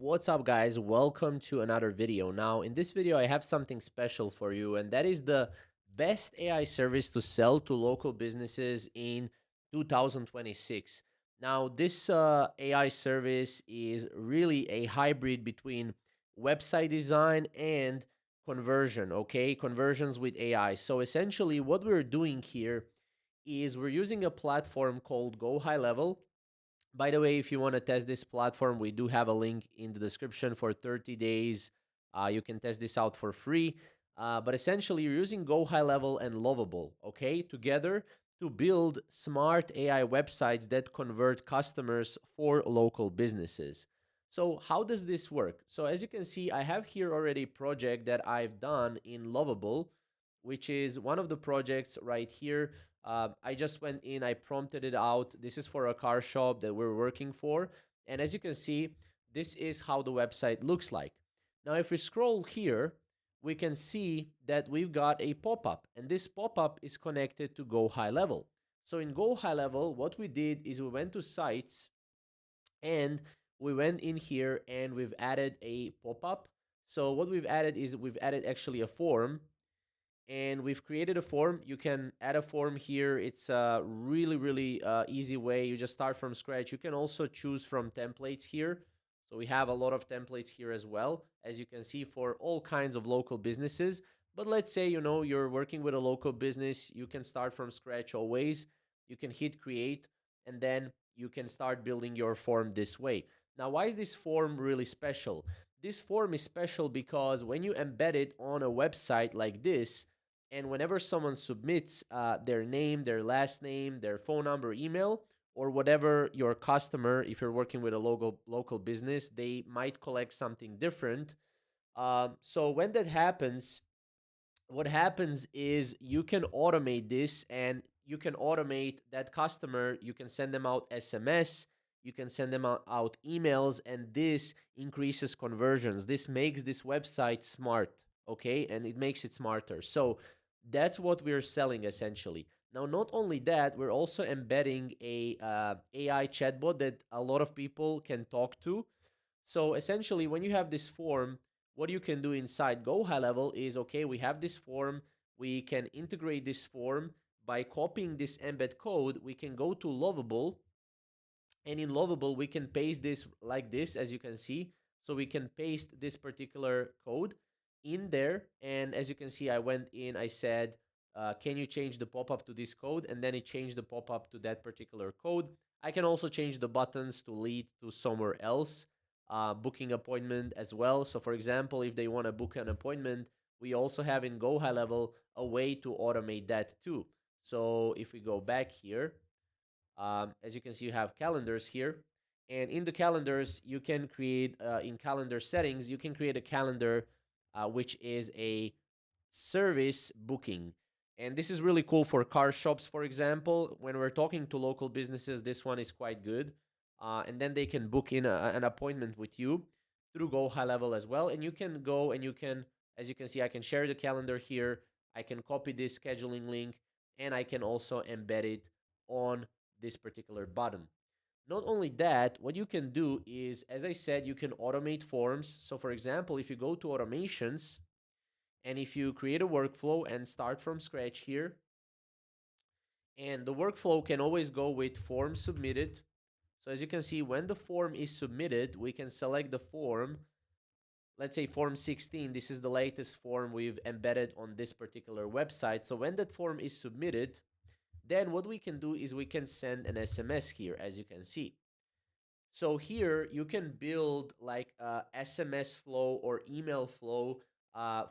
What's up, guys? Welcome to another video. Now, in this video, I have something special for you, and that is the best AI service to sell to local businesses in 2026. Now, this AI service is really a hybrid between website design and conversion, okay? Conversions with AI. So, essentially, what we're doing here is we're using a platform called GoHighLevel. By the way, if you want to test this platform, we do have a link in the description for 30 days. You can test this out for free. But essentially, you're using GoHighLevel and Lovable, okay, together to build smart AI websites that convert customers for local businesses. So how does this work? So as you can see, I have here already a project that I've done in Lovable, which is one of the projects right here. I just went in, I prompted it out. This is for a car shop that we're working for. And as you can see, this is how the website looks like. Now, if we scroll here, we can see that we've got a pop-up, and this pop-up is connected to GoHighLevel. So in GoHighLevel, what we did is we went to sites and we went in here and we've added a pop-up. So what we've added is we've added actually a form, and we've created a form. You can add a form here. It's a really easy way. You just start from scratch. You can also choose from templates here. So we have a lot of templates here as well, as you can see, for all kinds of local businesses. But let's say, you're working with a local business, you can start from scratch always. You can hit create, and then you can start building your form this way. Now, why is this form really special? This form is special because when you embed it on a website like this, and whenever someone submits their name, their last name, their phone number, email, or whatever your customer, if you're working with a local business, they might collect something different. So when that happens, what happens is you can automate this, and you can automate that customer. You can send them out SMS, you can send them out emails, and this increases conversions. This makes this website smart, okay? And it makes it smarter. So that's what we're selling essentially. Now, not only that, we're also embedding a AI chatbot that a lot of people can talk to. So essentially, when you have this form, what you can do inside GoHighLevel is, okay, we have this form. We can integrate this form by copying this embed code. We can go to Lovable, and in Lovable, we can paste this like this, as you can see. So we can paste this particular code in there. And as you can see, I went in, I said, can you change the pop-up to this code? And then it changed the pop-up to that particular code. I can also change the buttons to lead to somewhere else, booking appointment as well. So for example, if they want to book an appointment, we also have in GoHighLevel a way to automate that too. So if we go back here, as you can see, you have calendars here. And in the calendars, you can create, in calendar settings, you can create a calendar which is a service booking. And this is really cool for car shops, for example. When we're talking to local businesses, this one is quite good. And then they can book in an appointment with you through GoHighLevel as well. And you can go and you can, as you can see, I can share the calendar here. I can copy this scheduling link, and I can also embed it on this particular button. Not only that, what you can do is, as I said, you can automate forms. So for example, if you go to automations, and if you create a workflow and start from scratch here, and the workflow can always go with form submitted. So as you can see, when the form is submitted, we can select the form. Let's say form 16, this is the latest form we've embedded on this particular website. So when that form is submitted, then what we can do is we can send an SMS here, as you can see. So here you can build like a SMS flow or email flow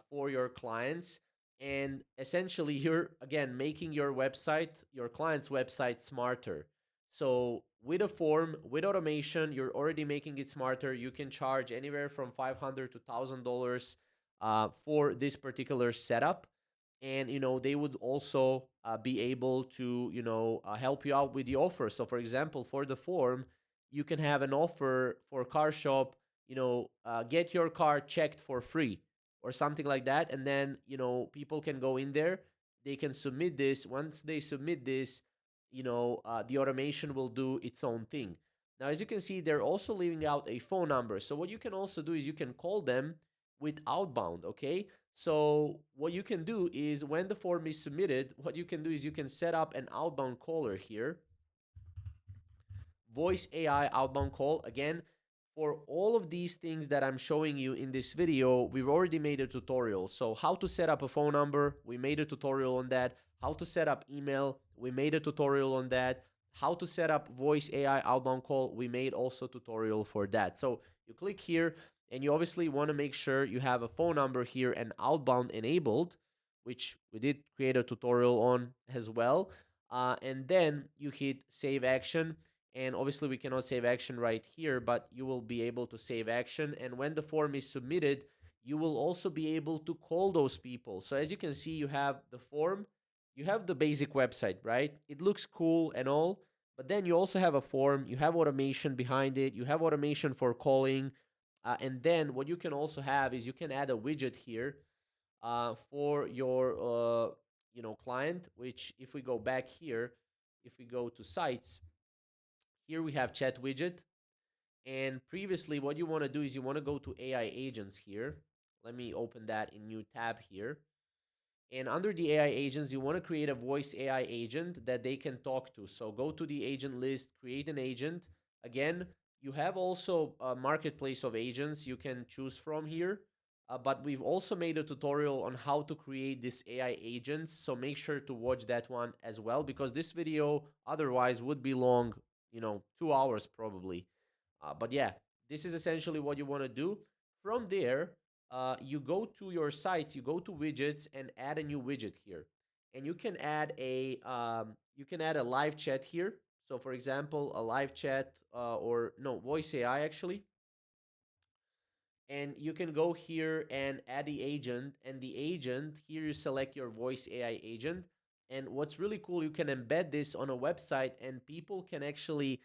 for your clients. And essentially you're, again, making your website, your client's website, smarter. So with a form, with automation, you're already making it smarter. You can charge anywhere from $500 to $1,000 for this particular setup. And they would also be able to help you out with the offer. So for example, for the form, you can have an offer for car shop, get your car checked for free or something like that. And then people can go in there, they can submit this. Once they submit this, the automation will do its own thing. Now, as you can see, they're also leaving out a phone number. So what you can also do is you can call them with outbound, okay? So what you can do is when the form is submitted, what you can do is you can set up an outbound caller here, voice AI outbound call. Again, for all of these things that I'm showing you in this video, we've already made a tutorial. So how to set up a phone number, we made a tutorial on that. How to set up email, we made a tutorial on that. How to set up voice AI outbound call, we made also a tutorial for that. So you click here and you obviously want to make sure you have a phone number here and outbound enabled, which we did create a tutorial on as well. And then you hit save action. And obviously we cannot save action right here, but you will be able to save action. And when the form is submitted, you will also be able to call those people. So as you can see, you have the form, you have the basic website, right? It looks cool and all, but then you also have a form, you have automation behind it, you have automation for calling. And then what you can also have is you can add a widget here for your client, which if we go back here, if we go to sites, here we have chat widget. And previously, what you want to do is you want to go to AI agents here. Let me open that in new tab here. And under the AI agents, you want to create a voice AI agent that they can talk to. So go to the agent list, create an agent. Again, you have also a marketplace of agents you can choose from here. But we've also made a tutorial on how to create this AI agents. So make sure to watch that one as well, because this video otherwise would be long, 2 hours probably. But yeah, this is essentially what you want to do. From there, you go to your sites, you go to widgets and add a new widget here. And you can add a live chat here. So for example, a live chat or no, voice AI actually. And you can go here and add the agent, and the agent here you select your voice AI agent. And what's really cool, you can embed this on a website and people can actually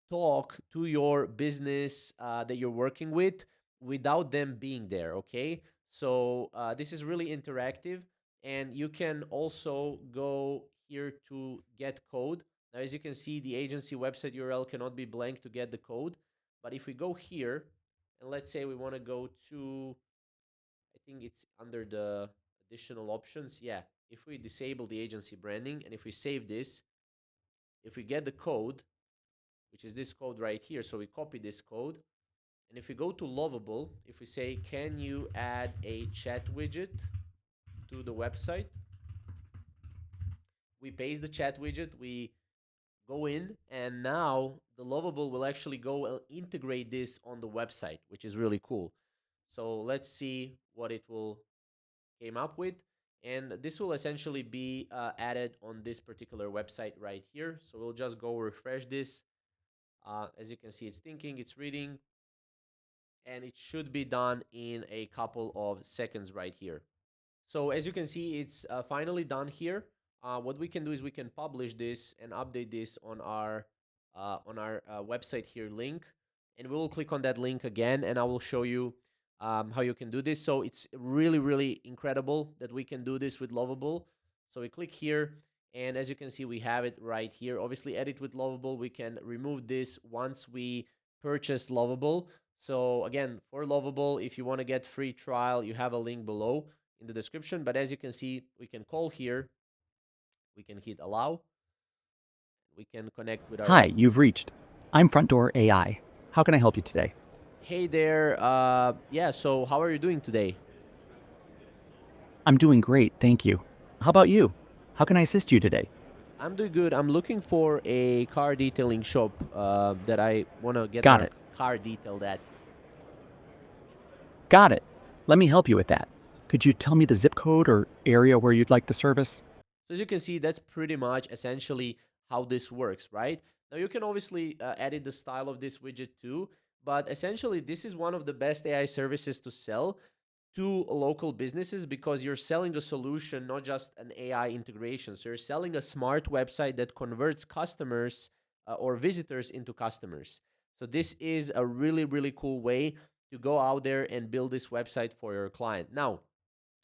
talk to your business that you're working with without them being there, okay? So this is really interactive. And you can also go here to get code. Now, as you can see, the agency website URL cannot be blank to get the code. But if we go here, and let's say we want to go to, I think it's under the additional options. Yeah, if we disable the agency branding and if we save this, if we get the code, which is this code right here, so we copy this code. And if we go to Lovable, if we say, can you add a chat widget to the website? We paste the chat widget, we go in, and now the Lovable will actually go and integrate this on the website, which is really cool. So let's see what it will came up with. And this will essentially be added on this particular website right here. So we'll just go refresh this. As you can see, it's thinking, it's reading, and it should be done in a couple of seconds right here. So as you can see, it's finally done here. What we can do is we can publish this and update this on our website here link, and we will click on that link again, and I will show you how you can do this. So it's really, really incredible that we can do this with Lovable. So we click here, and as you can see, we have it right here. Obviously, edit with Lovable. We can remove this once we purchase Lovable. So again, for Lovable, if you want to get free trial, you have a link below in the description. But as you can see, we can call here, we can hit allow, we can connect with our... Hi, you've reached. I'm Front Door AI. How can I help you today? Hey there, yeah, so how are you doing today? I'm doing great, thank you. How about you? How can I assist you today? I'm doing good. I'm looking for a car detailing shop that I want to get Got my it. car detailed at. Got it. Let me help you with that. Could you tell me the zip code or area where you'd like the service? So as you can see, that's pretty much essentially how this works, right? Now you can obviously edit the style of this widget too, but essentially this is one of the best AI services to sell to local businesses because you're selling a solution, not just an AI integration. So you're selling a smart website that converts customers or visitors into customers. So this is a really, really cool way to go out there and build this website for your client. Now,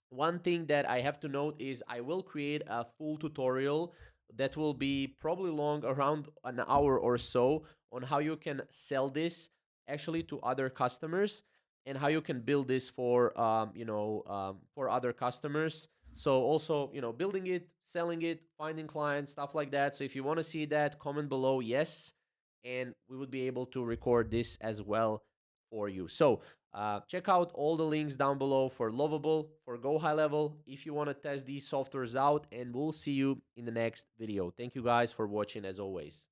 one thing that I have to note is I will create a full tutorial that will be probably long, around an hour or so, on how you can sell this actually to other customers, and how you can build this for other customers. So also, building it, selling it, finding clients, stuff like that. So if you want to see that, comment below yes, and we would be able to record this as well for you. So check out all the links down below for Lovable, for GoHighLevel, if you want to test these softwares out, and we'll see you in the next video. Thank you guys for watching as always.